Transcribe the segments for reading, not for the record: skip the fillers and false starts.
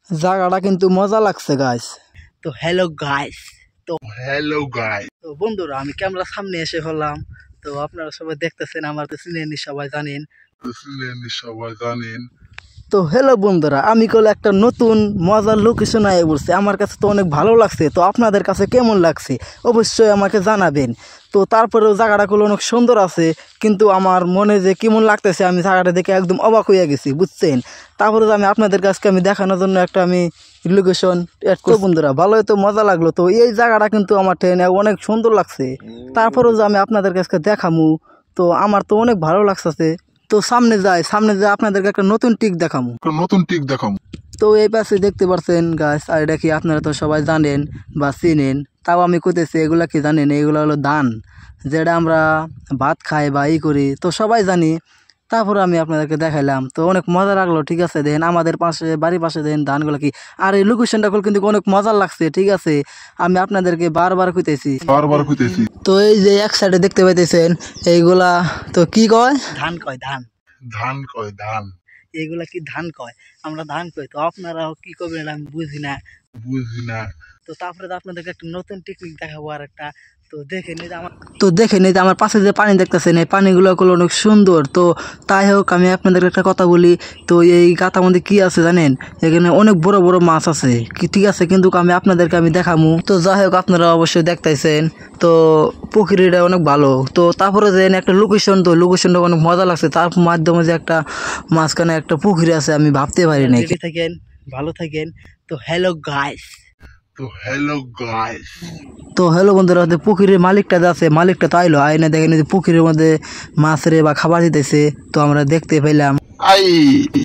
জায়গাটা কিন্তু মজা লাগছে গাইস। তো হ্যালো গাইস, তো বন্ধুরা আমি ক্যামেরার সামনে এসে হলাম। তো আপনারা সবাই দেখতেছেন, আমার তো চিনেনি, সবাই জানেন। তো হ্যালো বন্ধুরা, আমি কল একটা নতুন মজার লোকেশন আয়ে বলছি। আমার কাছে তো অনেক ভালো লাগছে। তো আপনাদের কাছে কেমন লাগছে অবশ্যই আমাকে জানাবেন। তো তারপরেও জায়গাটা গুলো অনেক সুন্দর আছে, কিন্তু আমার মনে যে কেমন লাগতেছে আমি জায়গাটা দেখে একদম অবাক হয়ে গেছি, বুঝছেন। তারপরে আমি আপনাদের কাছে আমি দেখানোর জন্য একটা আমি লোকেশন অ্যাড করব। বন্ধুরা ভালোই তো মজা লাগলো। তো এই জায়গাটা কিন্তু আমার ট্রেনে অনেক সুন্দর লাগছে। তারপরেও যে আমি আপনাদের কাছে দেখামু, তো আমার তো অনেক ভালো লাগছে। তো সামনে যাই আপনাদেরকে একটা নতুন টিক দেখামু। তো এই পাশে দেখতে পাচ্ছেন গাছ, আর এটা কি আপনারা তো সবাই জানেন বা চিনেন, তাও আমি কইতেছি এগুলা কি জানেন, এগুলো হলো ধান, যেটা আমরা ভাত খাই বা ই করি, তো সবাই জানি। তারপরে আমি আপনাদেরকে দেখাইলাম, তো অনেক মজা লাগলো। ঠিক আছে, দেখেন আমাদের পাশে বাড়ির পাশে দেখেন ধানগুলো কি, আর এই লোকেশনটা কিন্তু অনেক মজার লাগছে। ঠিক আছে, আমি আপনাদেরকে বারবার কইতেছি। তো এই যে এক সাইডে দেখতে পাইতেছেন এইগুলা, তো কি কয়, ধান কয় ধান। এইগুলা কি ধান কয়, আমরা ধান কই। তো আপনারাও কি করবেন আমি বুঝি না। তো তারপরে তো আপনাদেরকে একটা নতুন টেকনিক দেখাবো আর একটা। তো দেখে নিই যে আমার পাশে যে পানি দেখতেছেন, এই পানিগুলো অনেক সুন্দর। তো তাই হোক, আমি আপনাদের একটা কথা বলি। তো এই গাতার মধ্যে কি আছে জানেন, এখানে অনেক বড় বড় মাছ আছে কি, ঠিক আছে, কিন্তু আমি আপনাদেরকে আমি দেখামু। তো যাই হোক, আপনারা অবশ্যই দেখতেছেন। তো পুকুরিটা অনেক ভালো। তো তারপরে যে একটা লোকেশন, তো লোকেশনটা অনেক মজা লাগছে। তার মাধ্যমে যে একটা মাঝখানে একটা পুকুরি আছে, আমি ভাবতে পারি নাই। থাকেন, ভালো থাকেন। তো হ্যালো গাইস। তো হ্যালো বন্ধুরা, পুকুরের মালিকটা আছে, মালিকটা তো আইলো, আইনে দেখেন যে পুকুরের মধ্যে মাছ রে বা খাবার দিতেছে। তো আমরা দেখতে পেলাম।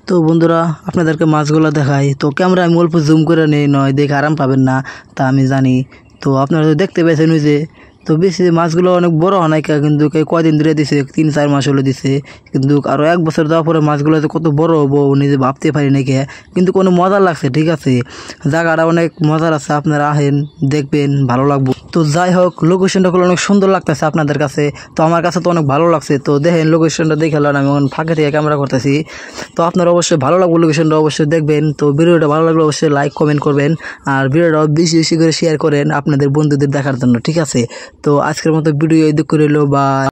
তো বন্ধুরা আপনাদেরকে মাছগুলো দেখাই। তো ক্যামেরা আমি অল্প জুম করে নেই, নয় দেখে আরাম পাবেন না, তা আমি জানি। তো আপনারা তো দেখতে পেয়েছেন ওই যে, তো বেশি মাছগুলো অনেক বড় হয় নাই, কিন্তু কয়দিন ধরে দিছে, 3-4 মাস হলো দিছে। কিন্তু আরো 1 বছর দেওয়ার পরে মাছগুলো যে কত বড় হবো নিজে ভাবতে পারি নাকি। কিন্তু কোনো মজা লাগছে। ঠিক আছে, জায়গাটা অনেক মজার আছে, আপনারা আহেন দেখবেন, ভালো লাগবে। তো যাই হোক, লোকেশনটা অনেক সুন্দর লাগতেছে আপনাদের কাছে, তো আমার কাছে তো অনেক ভালো লাগছে। তো দেখেন লোকেশনটা দেখে আমি এখন ফাঁকে থেকে ক্যামেরা করতেছি। তো আপনারা অবশ্যই ভালো লাগবে, লোকেশনটা অবশ্যই দেখবেন। তো ভিডিওটা ভালো লাগলে অবশ্যই লাইক কমেন্ট করবেন, আর ভিডিওটা বেশি বেশি করে শেয়ার করেন আপনাদের বন্ধুদের দেখার জন্য। ঠিক আছে, তো আজকের মতো ভিডিও এই দিক করে বা